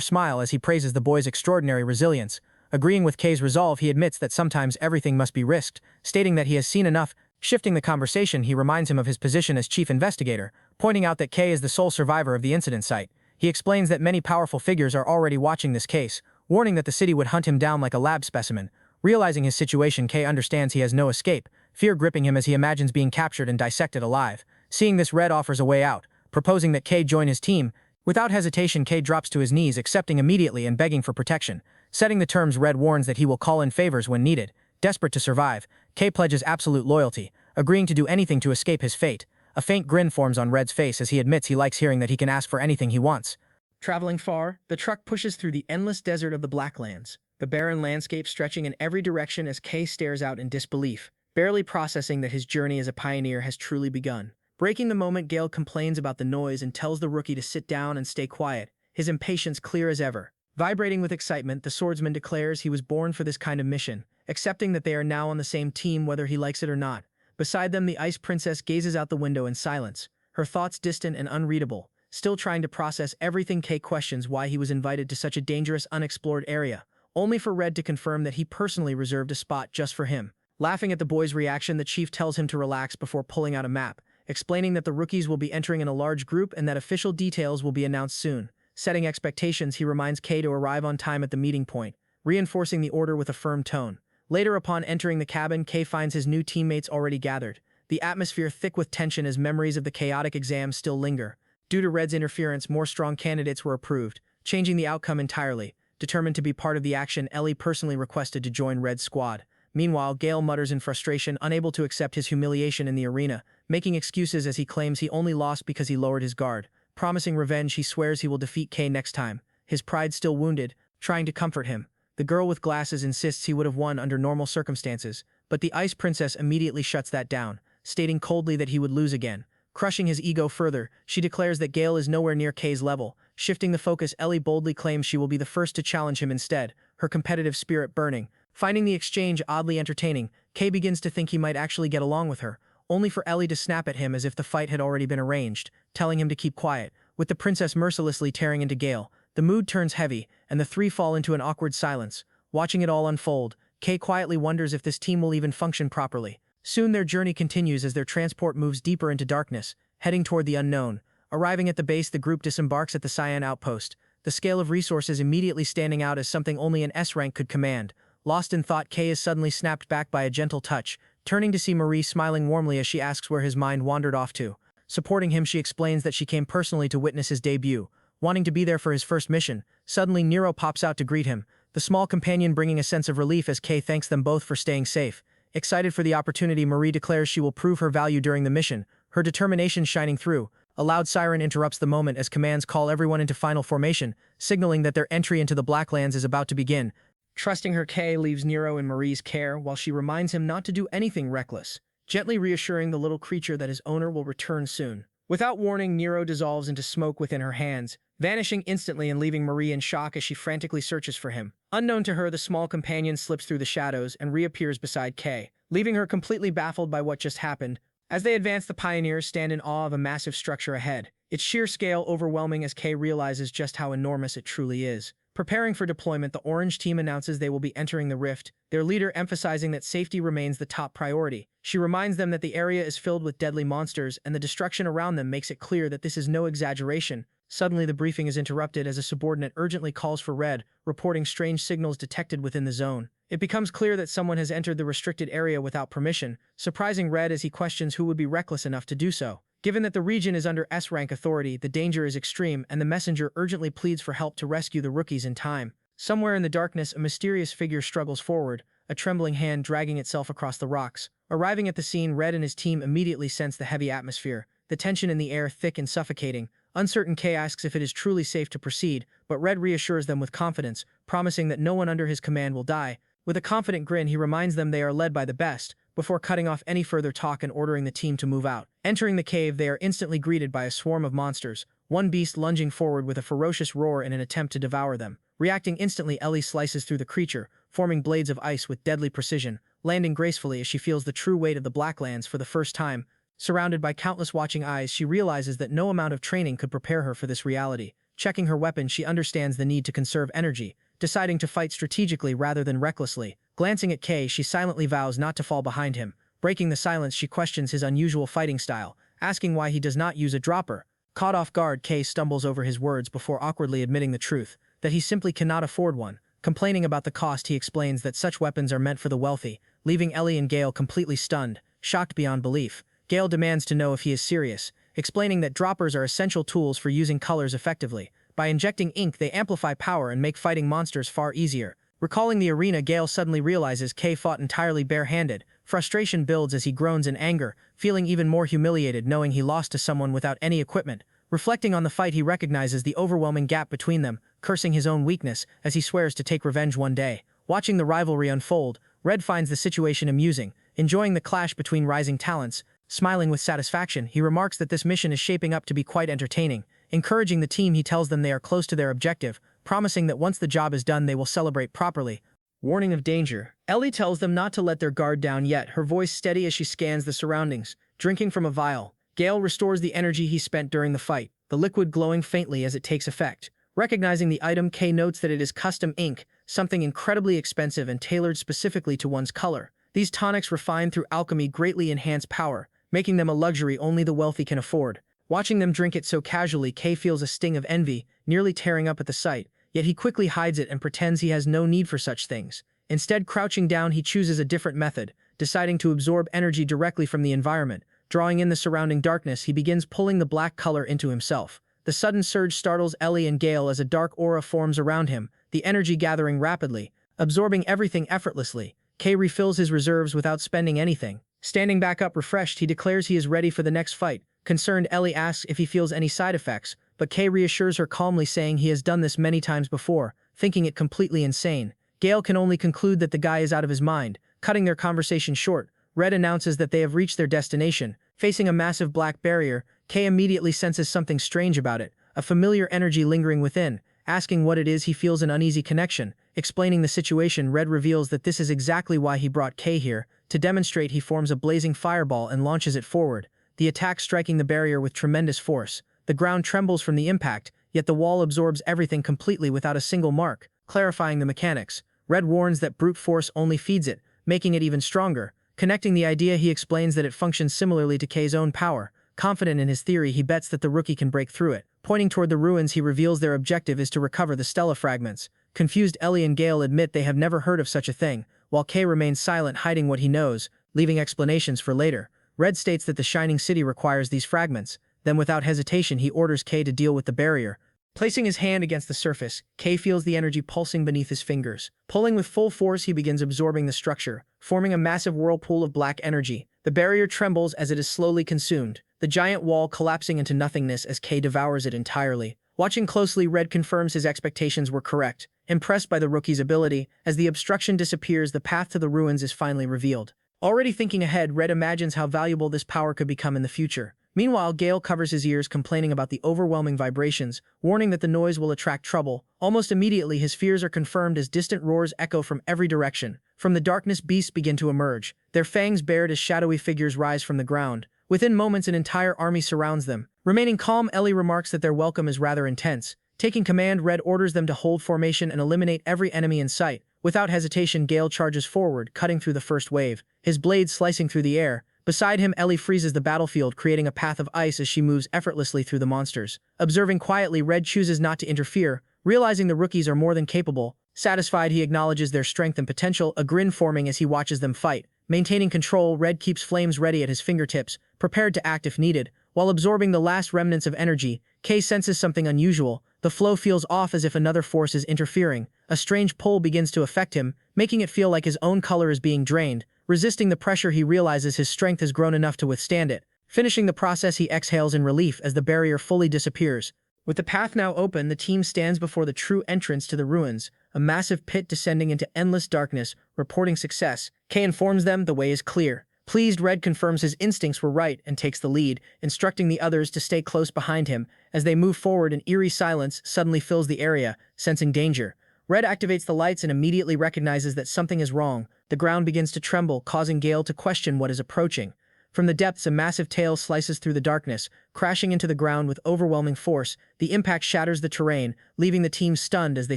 smile as he praises the boy's extraordinary resilience. Agreeing with K's resolve, he admits that sometimes everything must be risked, stating that he has seen enough. Shifting the conversation, he reminds him of his position as chief investigator, pointing out that K is the sole survivor of the incident site. He explains that many powerful figures are already watching this case, warning that the city would hunt him down like a lab specimen. Realizing his situation, K understands he has no escape, fear gripping him as he imagines being captured and dissected alive. Seeing this, Red offers a way out, proposing that K join his team. Without hesitation, K drops to his knees, accepting immediately and begging for protection. Setting the terms, Red warns that he will call in favors when needed. Desperate to survive, K pledges absolute loyalty, agreeing to do anything to escape his fate. A faint grin forms on Red's face as he admits he likes hearing that he can ask for anything he wants. Traveling far, the truck pushes through the endless desert of the Blacklands, the barren landscape stretching in every direction as K stares out in disbelief, barely processing that his journey as a pioneer has truly begun. Breaking the moment, Gale complains about the noise and tells the rookie to sit down and stay quiet, his impatience clear as ever. Vibrating with excitement, the swordsman declares he was born for this kind of mission, accepting that they are now on the same team whether he likes it or not. Beside them, the Ice Princess gazes out the window in silence, her thoughts distant and unreadable, still trying to process everything. K questions why he was invited to such a dangerous, unexplored area, only for Red to confirm that he personally reserved a spot just for him. Laughing at the boy's reaction, the chief tells him to relax before pulling out a map, explaining that the rookies will be entering in a large group and that official details will be announced soon. Setting expectations, he reminds K to arrive on time at the meeting point, reinforcing the order with a firm tone. Later, upon entering the cabin, K finds his new teammates already gathered, the atmosphere thick with tension as memories of the chaotic exam still linger. Due to Red's interference, more strong candidates were approved, changing the outcome entirely. Determined to be part of the action, Ellie personally requested to join Red's squad. Meanwhile, Gale mutters in frustration, unable to accept his humiliation in the arena, making excuses as he claims he only lost because he lowered his guard. Promising revenge, he swears he will defeat K next time, his pride still wounded. Trying to comfort him, the girl with glasses insists he would have won under normal circumstances, but the Ice Princess immediately shuts that down, stating coldly that he would lose again. Crushing his ego further, she declares that Gale is nowhere near K's level. Shifting the focus, Ellie boldly claims she will be the first to challenge him instead, her competitive spirit burning. Finding the exchange oddly entertaining, K begins to think he might actually get along with her, only for Ellie to snap at him as if the fight had already been arranged, telling him to keep quiet. With the princess mercilessly tearing into Gale, the mood turns heavy, and the three fall into an awkward silence. Watching it all unfold, K quietly wonders if this team will even function properly. Soon their journey continues as their transport moves deeper into darkness, heading toward the unknown. Arriving at the base, the group disembarks at the Cyan outpost, the scale of resources immediately standing out as something only an S rank could command. Lost in thought, K is suddenly snapped back by a gentle touch, turning to see Marie smiling warmly as she asks where his mind wandered off to. Supporting him, she explains that she came personally to witness his debut, wanting to be there for his first mission. Suddenly, Nero pops out to greet him, the small companion bringing a sense of relief as K thanks them both for staying safe. Excited for the opportunity, Marie declares she will prove her value during the mission, her determination shining through. A loud siren interrupts the moment as commands call everyone into final formation, signaling that their entry into the Blacklands is about to begin. Trusting her, K leaves Nero in Marie's care while she reminds him not to do anything reckless, gently reassuring the little creature that his owner will return soon. Without warning, Nero dissolves into smoke within her hands, vanishing instantly and leaving Marie in shock as she frantically searches for him. Unknown to her, the small companion slips through the shadows and reappears beside K, leaving her completely baffled by what just happened. As they advance, the pioneers stand in awe of a massive structure ahead, its sheer scale overwhelming as K realizes just how enormous it truly is. Preparing for deployment, the Orange team announces they will be entering the rift, their leader emphasizing that safety remains the top priority. She reminds them that the area is filled with deadly monsters, and the destruction around them makes it clear that this is no exaggeration. Suddenly, the briefing is interrupted as a subordinate urgently calls for Red, reporting strange signals detected within the zone. It becomes clear that someone has entered the restricted area without permission, surprising Red as he questions who would be reckless enough to do so. Given that the region is under S-rank authority, the danger is extreme, and the messenger urgently pleads for help to rescue the rookies in time. Somewhere in the darkness, a mysterious figure struggles forward, a trembling hand dragging itself across the rocks. Arriving at the scene, Red and his team immediately sense the heavy atmosphere, the tension in the air thick and suffocating. Uncertain, K asks if it is truly safe to proceed, but Red reassures them with confidence, promising that no one under his command will die. With a confident grin, he reminds them they are led by the best, before cutting off any further talk and ordering the team to move out. Entering the cave, they are instantly greeted by a swarm of monsters, one beast lunging forward with a ferocious roar in an attempt to devour them. Reacting instantly, Ellie slices through the creature, forming blades of ice with deadly precision, landing gracefully as she feels the true weight of the Blacklands for the first time. Surrounded by countless watching eyes, she realizes that no amount of training could prepare her for this reality. Checking her weapon, she understands the need to conserve energy, deciding to fight strategically rather than recklessly. Glancing at Kay, she silently vows not to fall behind him. Breaking the silence, she questions his unusual fighting style, asking why he does not use a dropper. Caught off guard, Kay stumbles over his words before awkwardly admitting the truth, that he simply cannot afford one. Complaining about the cost, he explains that such weapons are meant for the wealthy, leaving Ellie and Gale completely stunned, shocked beyond belief. Gale demands to know if he is serious, explaining that droppers are essential tools for using colors effectively. By injecting ink, they amplify power and make fighting monsters far easier. Recalling the arena, Gale suddenly realizes Kay fought entirely barehanded. Frustration builds as he groans in anger, feeling even more humiliated knowing he lost to someone without any equipment. Reflecting on the fight, he recognizes the overwhelming gap between them, cursing his own weakness as he swears to take revenge one day. Watching the rivalry unfold, Red finds the situation amusing, enjoying the clash between rising talents. Smiling with satisfaction, he remarks that this mission is shaping up to be quite entertaining. Encouraging the team, he tells them they are close to their objective, promising that once the job is done they will celebrate properly. Warning of danger. Ellie tells them not to let their guard down yet, her voice steady as she scans the surroundings. Drinking from a vial, Gale restores the energy he spent during the fight, the liquid glowing faintly as it takes effect. Recognizing the item, Kay notes that it is custom ink, something incredibly expensive and tailored specifically to one's color. These tonics, refined through alchemy, greatly enhance power, making them a luxury only the wealthy can afford. Watching them drink it so casually, Kay feels a sting of envy, nearly tearing up at the sight, yet he quickly hides it and pretends he has no need for such things. Instead, crouching down, he chooses a different method, deciding to absorb energy directly from the environment. Drawing in the surrounding darkness, he begins pulling the black color into himself. The sudden surge startles Ellie and Gale as a dark aura forms around him, the energy gathering rapidly, absorbing everything effortlessly. Kay refills his reserves without spending anything. Standing back up refreshed, he declares he is ready for the next fight. Concerned, Ellie asks if he feels any side effects, but Kay reassures her calmly, saying he has done this many times before, thinking it completely insane. Gale can only conclude that the guy is out of his mind. Cutting their conversation short, Red announces that they have reached their destination. Facing a massive black barrier, Kay immediately senses something strange about it, a familiar energy lingering within. Asking what it is, he feels an uneasy connection. Explaining the situation, Red reveals that this is exactly why he brought Kay here. To demonstrate, he forms a blazing fireball and launches it forward, the attack striking the barrier with tremendous force. The ground trembles from the impact, yet the wall absorbs everything completely without a single mark. Clarifying the mechanics, Red warns that brute force only feeds it, making it even stronger. Connecting the idea, he explains that it functions similarly to Kay's own power. Confident in his theory, he bets that the rookie can break through it. Pointing toward the ruins, he reveals their objective is to recover the Stella fragments. Confused, Ellie and Gale admit they have never heard of such a thing, while Kay remains silent, hiding what he knows, leaving explanations for later. Red states that the Shining City requires these fragments. Then without hesitation, he orders Kay to deal with the barrier. Placing his hand against the surface, Kay feels the energy pulsing beneath his fingers. Pulling with full force, he begins absorbing the structure, forming a massive whirlpool of black energy. The barrier trembles as it is slowly consumed, the giant wall collapsing into nothingness as Kay devours it entirely. Watching closely, Red confirms his expectations were correct. Impressed by the rookie's ability, as the obstruction disappears, the path to the ruins is finally revealed. Already thinking ahead, Red imagines how valuable this power could become in the future. Meanwhile, Gale covers his ears, complaining about the overwhelming vibrations, warning that the noise will attract trouble. Almost immediately, his fears are confirmed as distant roars echo from every direction. From the darkness, beasts begin to emerge, their fangs bared as shadowy figures rise from the ground. Within moments, an entire army surrounds them. Remaining calm, Ellie remarks that their welcome is rather intense. Taking command, Red orders them to hold formation and eliminate every enemy in sight. Without hesitation, Gale charges forward, cutting through the first wave, his blade slicing through the air. Beside him, Ellie freezes the battlefield, creating a path of ice as she moves effortlessly through the monsters. Observing quietly, Red chooses not to interfere, realizing the rookies are more than capable. Satisfied, he acknowledges their strength and potential, a grin forming as he watches them fight. Maintaining control, Red keeps flames ready at his fingertips, prepared to act if needed. While absorbing the last remnants of energy, Kay senses something unusual. The flow feels off, as if another force is interfering. A strange pull begins to affect him, making it feel like his own color is being drained. Resisting the pressure, he realizes his strength has grown enough to withstand it. Finishing the process, he exhales in relief as the barrier fully disappears. With the path now open, the team stands before the true entrance to the ruins, a massive pit descending into endless darkness. Reporting success, Kay informs them the way is clear. Pleased, Red confirms his instincts were right and takes the lead, instructing the others to stay close behind him. As they move forward, an eerie silence suddenly fills the area, sensing danger. Red activates the lights and immediately recognizes that something is wrong. The ground begins to tremble, causing Gale to question what is approaching. From the depths, a massive tail slices through the darkness, crashing into the ground with overwhelming force. The impact shatters the terrain, leaving the team stunned as they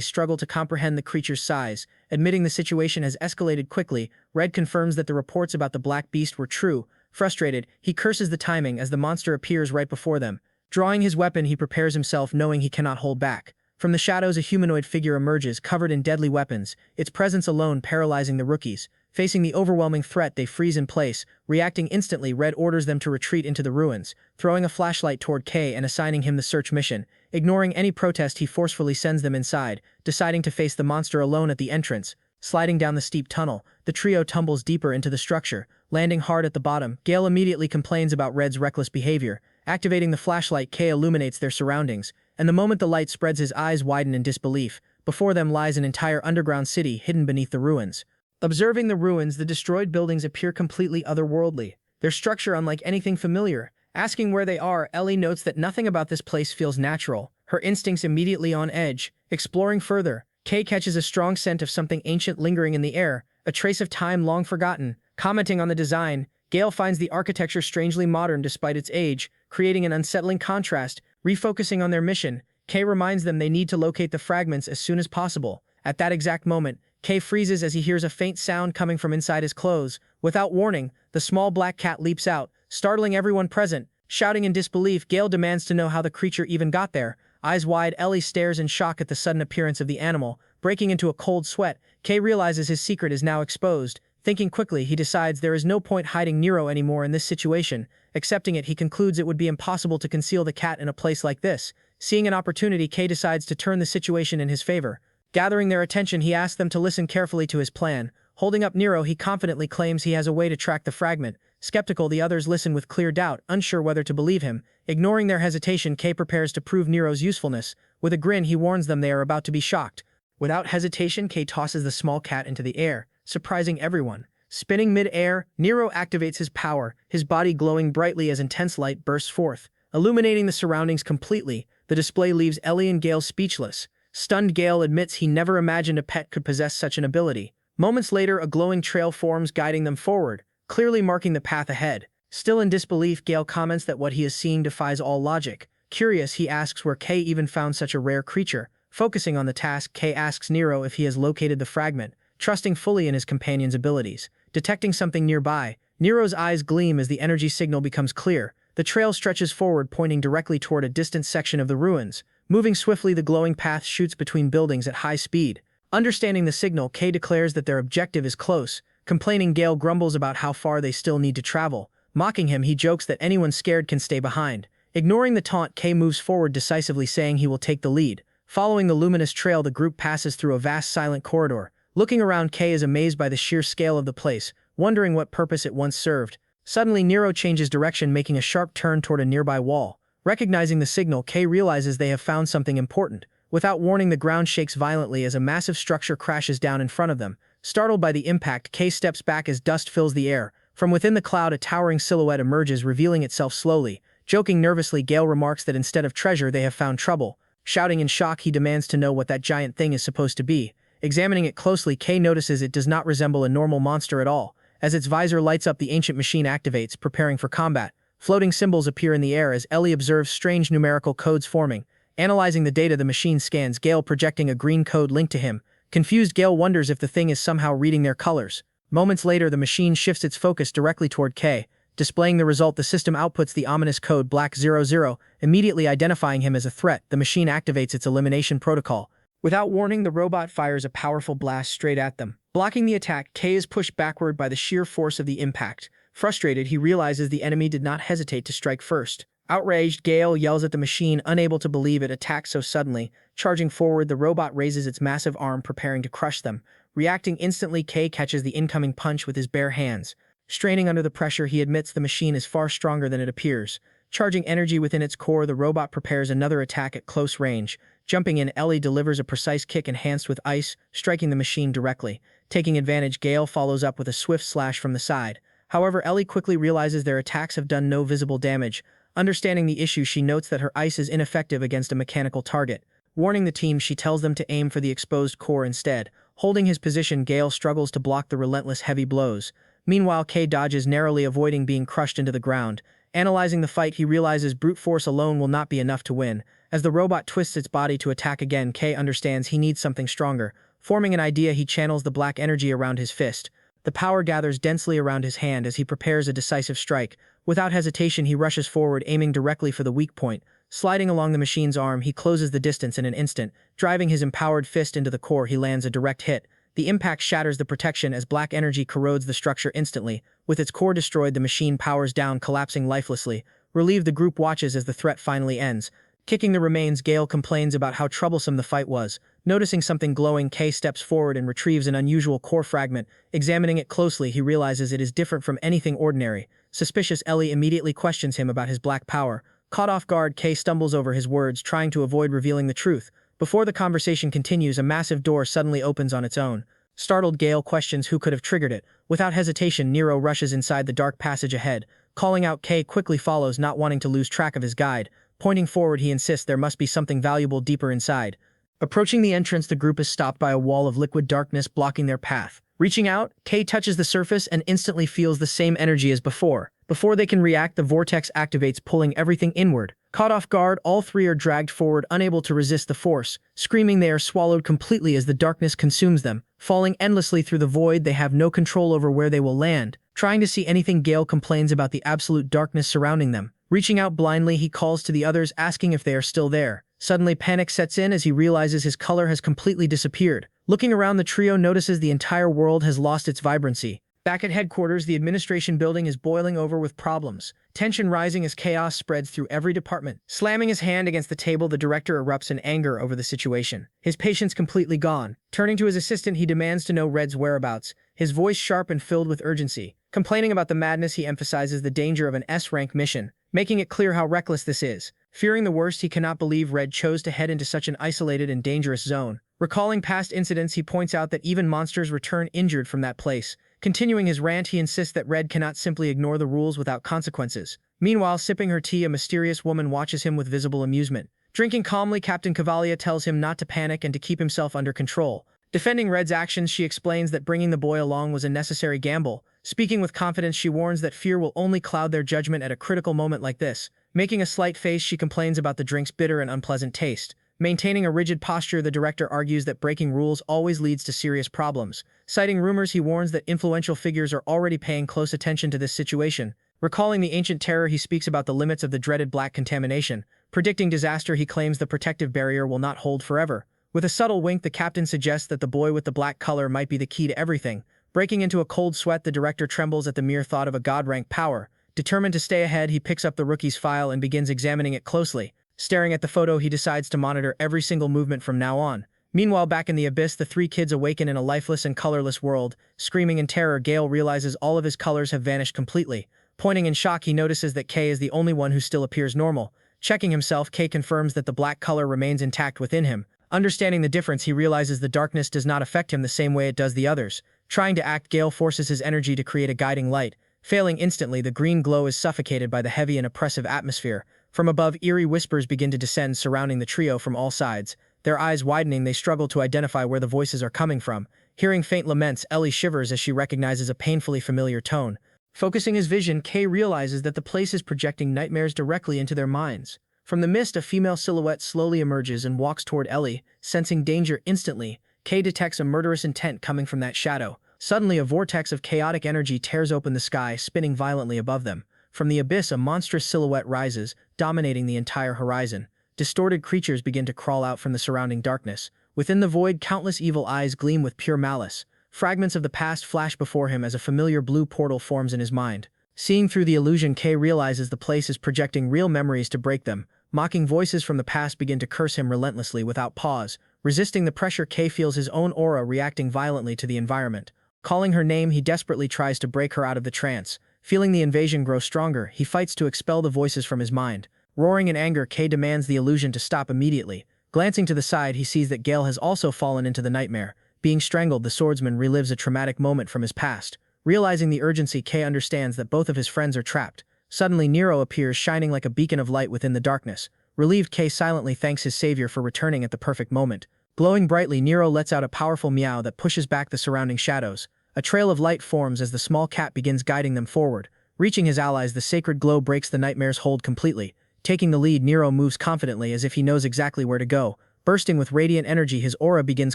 struggle to comprehend the creature's size. Admitting the situation has escalated quickly, Red confirms that the reports about the black beast were true. Frustrated, he curses the timing as the monster appears right before them. Drawing his weapon, he prepares himself, knowing he cannot hold back. From the shadows, a humanoid figure emerges, covered in deadly weapons, its presence alone paralyzing the rookies. Facing the overwhelming threat, they freeze in place. Reacting instantly, Red orders them to retreat into the ruins, throwing a flashlight toward K and assigning him the search mission. Ignoring any protest, he forcefully sends them inside, deciding to face the monster alone at the entrance. Sliding down the steep tunnel, the trio tumbles deeper into the structure, landing hard at the bottom. Gale immediately complains about Red's reckless behavior. Activating the flashlight, K illuminates their surroundings, and the moment the light spreads, his eyes widen in disbelief. Before them lies an entire underground city hidden beneath the ruins. Observing the ruins, the destroyed buildings appear completely otherworldly, their structure unlike anything familiar. Asking where they are, Ellie notes that nothing about this place feels natural, her instincts immediately on edge. Exploring further, Kay catches a strong scent of something ancient lingering in the air, a trace of time long forgotten. Commenting on the design, Gale finds the architecture strangely modern despite its age, creating an unsettling contrast. Refocusing on their mission, Kay reminds them they need to locate the fragments as soon as possible. At that exact moment, Kay freezes as he hears a faint sound coming from inside his clothes. Without warning, the small black cat leaps out, startling everyone present. Shouting in disbelief, Gale demands to know how the creature even got there. Eyes wide, Ellie stares in shock at the sudden appearance of the animal. Breaking into a cold sweat, Kay realizes his secret is now exposed. Thinking quickly, he decides there is no point hiding Nero anymore in this situation. Accepting it, he concludes it would be impossible to conceal the cat in a place like this. Seeing an opportunity, Kay decides to turn the situation in his favor. Gathering their attention, he asks them to listen carefully to his plan. Holding up Nero, he confidently claims he has a way to track the fragment. Skeptical, the others listen with clear doubt, unsure whether to believe him. Ignoring their hesitation, Kay prepares to prove Nero's usefulness. With a grin, he warns them they are about to be shocked. Without hesitation, Kay tosses the small cat into the air, surprising everyone. Spinning mid-air, Nero activates his power, his body glowing brightly as intense light bursts forth, illuminating the surroundings completely. The display leaves Ellie and Gale speechless. Stunned, Gale admits he never imagined a pet could possess such an ability. Moments later, a glowing trail forms, guiding them forward, clearly marking the path ahead. Still in disbelief, Gale comments that what he is seeing defies all logic. Curious, he asks where Kay even found such a rare creature. Focusing on the task, Kay asks Nero if he has located the fragment, trusting fully in his companion's abilities. Detecting something nearby, Nero's eyes gleam as the energy signal becomes clear. The trail stretches forward, pointing directly toward a distant section of the ruins. Moving swiftly, the glowing path shoots between buildings at high speed. Understanding the signal, Kay declares that their objective is close. Complaining, Gale grumbles about how far they still need to travel. Mocking him, he jokes that anyone scared can stay behind. Ignoring the taunt, Kay moves forward decisively, saying he will take the lead. Following the luminous trail, the group passes through a vast silent corridor. Looking around, Kay is amazed by the sheer scale of the place, wondering what purpose it once served. Suddenly, Nero changes direction, making a sharp turn toward a nearby wall. Recognizing the signal, Kay realizes they have found something important. Without warning, the ground shakes violently as a massive structure crashes down in front of them. Startled by the impact, Kay steps back as dust fills the air. From within the cloud, a towering silhouette emerges, revealing itself slowly. Joking nervously, Gale remarks that instead of treasure, they have found trouble. Shouting in shock, he demands to know what that giant thing is supposed to be. Examining it closely, Kay notices it does not resemble a normal monster at all. As its visor lights up, the ancient machine activates, preparing for combat. Floating symbols appear in the air as Ellie observes strange numerical codes forming. Analyzing the data, the machine scans, Gale projecting a green code linked to him. Confused, Gale wonders if the thing is somehow reading their colors. Moments later, the machine shifts its focus directly toward Kay. Displaying the result, the system outputs the ominous code Black 00, immediately identifying him as a threat. The machine activates its elimination protocol. Without warning, the robot fires a powerful blast straight at them. Blocking the attack, Kay is pushed backward by the sheer force of the impact. Frustrated, he realizes the enemy did not hesitate to strike first. Outraged, Gale yells at the machine, unable to believe it attacked so suddenly. Charging forward, the robot raises its massive arm, preparing to crush them. Reacting instantly, Kay catches the incoming punch with his bare hands. Straining under the pressure, he admits the machine is far stronger than it appears. Charging energy within its core, the robot prepares another attack at close range. Jumping in, Ellie delivers a precise kick enhanced with ice, striking the machine directly. Taking advantage, Gale follows up with a swift slash from the side. However, Ellie quickly realizes their attacks have done no visible damage. Understanding the issue, she notes that her ice is ineffective against a mechanical target. Warning the team, she tells them to aim for the exposed core instead. Holding his position, Gale struggles to block the relentless heavy blows. Meanwhile, Kay dodges, narrowly avoiding being crushed into the ground. Analyzing the fight, he realizes brute force alone will not be enough to win. As the robot twists its body to attack again, Kay understands he needs something stronger. Forming an idea, he channels the black energy around his fist. The power gathers densely around his hand as he prepares a decisive strike. Without hesitation, he rushes forward, aiming directly for the weak point. Sliding along the machine's arm, he closes the distance in an instant. Driving his empowered fist into the core, he lands a direct hit. The impact shatters the protection as black energy corrodes the structure instantly. With its core destroyed, the machine powers down, collapsing lifelessly. Relieved, the group watches as the threat finally ends. Kicking the remains, Gale complains about how troublesome the fight was. Noticing something glowing, Kay steps forward and retrieves an unusual core fragment. Examining it closely, he realizes it is different from anything ordinary. Suspicious, Ellie immediately questions him about his black power. Caught off guard, Kay stumbles over his words, trying to avoid revealing the truth. Before the conversation continues, a massive door suddenly opens on its own. Startled, Gale questions who could have triggered it. Without hesitation, Nero rushes inside the dark passage ahead. Calling out, Kay quickly follows, not wanting to lose track of his guide. Pointing forward, he insists there must be something valuable deeper inside. Approaching the entrance, the group is stopped by a wall of liquid darkness blocking their path. Reaching out, Kay touches the surface and instantly feels the same energy as before. Before they can react, the vortex activates, pulling everything inward. Caught off guard, all three are dragged forward, unable to resist the force. Screaming, they are swallowed completely as the darkness consumes them. Falling endlessly through the void, they have no control over where they will land. Trying to see anything, Gale complains about the absolute darkness surrounding them. Reaching out blindly, he calls to the others, asking if they are still there. Suddenly, panic sets in as he realizes his color has completely disappeared. Looking around, the trio notices the entire world has lost its vibrancy. Back at headquarters, the administration building is boiling over with problems. Tension rising as chaos spreads through every department. Slamming his hand against the table, the director erupts in anger over the situation. His patience completely gone. Turning to his assistant, he demands to know Red's whereabouts, his voice sharp and filled with urgency. Complaining about the madness, he emphasizes the danger of an S-rank mission, making it clear how reckless this is. Fearing the worst, he cannot believe Red chose to head into such an isolated and dangerous zone. Recalling past incidents, he points out that even monsters return injured from that place. Continuing his rant, he insists that Red cannot simply ignore the rules without consequences. Meanwhile, sipping her tea, a mysterious woman watches him with visible amusement. Drinking calmly, Captain Cavalia tells him not to panic and to keep himself under control. Defending Red's actions, she explains that bringing the boy along was a necessary gamble. Speaking with confidence, she warns that fear will only cloud their judgment at a critical moment like this. Making a slight face, she complains about the drink's bitter and unpleasant taste. Maintaining a rigid posture, the director argues that breaking rules always leads to serious problems. Citing rumors, he warns that influential figures are already paying close attention to this situation. Recalling the ancient terror, he speaks about the limits of the dreaded black contamination. Predicting disaster, he claims the protective barrier will not hold forever. With a subtle wink, the captain suggests that the boy with the black color might be the key to everything. Breaking into a cold sweat, the director trembles at the mere thought of a god-rank power. Determined to stay ahead, he picks up the rookie's file and begins examining it closely. Staring at the photo, he decides to monitor every single movement from now on. Meanwhile, back in the abyss, the three kids awaken in a lifeless and colorless world. Screaming in terror, Gale realizes all of his colors have vanished completely. Pointing in shock, he notices that Kay is the only one who still appears normal. Checking himself, Kay confirms that the black color remains intact within him. Understanding the difference, he realizes the darkness does not affect him the same way it does the others. Trying to act, Gale forces his energy to create a guiding light. Failing instantly, the green glow is suffocated by the heavy and oppressive atmosphere. From above, eerie whispers begin to descend, surrounding the trio from all sides. Their eyes widening, they struggle to identify where the voices are coming from. Hearing faint laments, Ellie shivers as she recognizes a painfully familiar tone. Focusing his vision, Kay realizes that the place is projecting nightmares directly into their minds. From the mist, a female silhouette slowly emerges and walks toward Ellie. Sensing danger instantly, Kay detects a murderous intent coming from that shadow. Suddenly, a vortex of chaotic energy tears open the sky, spinning violently above them. From the abyss, a monstrous silhouette rises, dominating the entire horizon. Distorted creatures begin to crawl out from the surrounding darkness. Within the void, countless evil eyes gleam with pure malice. Fragments of the past flash before him as a familiar blue portal forms in his mind. Seeing through the illusion, Kay realizes the place is projecting real memories to break them. Mocking voices from the past begin to curse him relentlessly without pause. Resisting the pressure, Kay feels his own aura reacting violently to the environment. Calling her name, he desperately tries to break her out of the trance. Feeling the invasion grow stronger, he fights to expel the voices from his mind. Roaring in anger, Kay demands the illusion to stop immediately. Glancing to the side, he sees that Gale has also fallen into the nightmare. Being strangled, the swordsman relives a traumatic moment from his past. Realizing the urgency, Kay understands that both of his friends are trapped. Suddenly, Nero appears, shining like a beacon of light within the darkness. Relieved, Kay silently thanks his savior for returning at the perfect moment. Glowing brightly, Nero lets out a powerful meow that pushes back the surrounding shadows. A trail of light forms as the small cat begins guiding them forward. Reaching his allies, the sacred glow breaks the nightmare's hold completely. Taking the lead, Nero moves confidently as if he knows exactly where to go. Bursting with radiant energy, his aura begins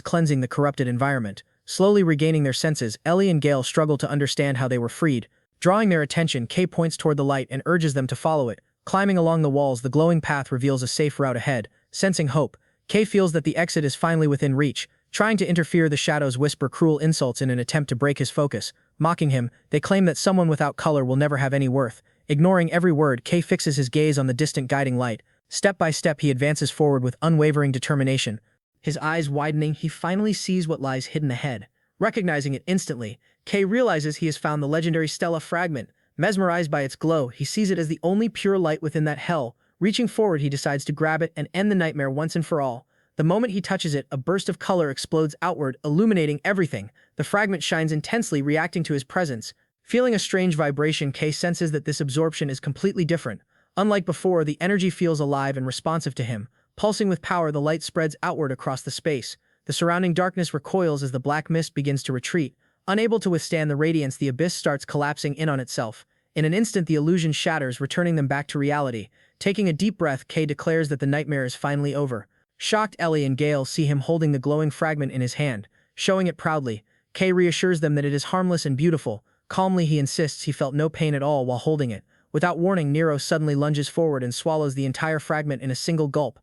cleansing the corrupted environment. Slowly regaining their senses, Ellie and Gale struggle to understand how they were freed. Drawing their attention, Kay points toward the light and urges them to follow it. Climbing along the walls, the glowing path reveals a safe route ahead. Sensing hope, Kay feels that the exit is finally within reach. Trying to interfere, the shadows whisper cruel insults in an attempt to break his focus. Mocking him, they claim that someone without color will never have any worth. Ignoring every word, Kay fixes his gaze on the distant guiding light. Step by step, he advances forward with unwavering determination. His eyes widening, he finally sees what lies hidden ahead. Recognizing it instantly, Kay realizes he has found the legendary Stella fragment. Mesmerized by its glow, he sees it as the only pure light within that hell. Reaching forward, he decides to grab it and end the nightmare once and for all. The moment he touches it, a burst of color explodes outward, illuminating everything. The fragment shines intensely, reacting to his presence. Feeling a strange vibration, Kay senses that this absorption is completely different. Unlike before, the energy feels alive and responsive to him. Pulsing with power, the light spreads outward across the space. The surrounding darkness recoils as the black mist begins to retreat. Unable to withstand the radiance, the abyss starts collapsing in on itself. In an instant, the illusion shatters, returning them back to reality. Taking a deep breath, Kay declares that the nightmare is finally over. Shocked, Ellie and Gale see him holding the glowing fragment in his hand. Showing it proudly, Kay reassures them that it is harmless and beautiful. Calmly, he insists he felt no pain at all while holding it. Without warning, Nero suddenly lunges forward and swallows the entire fragment in a single gulp.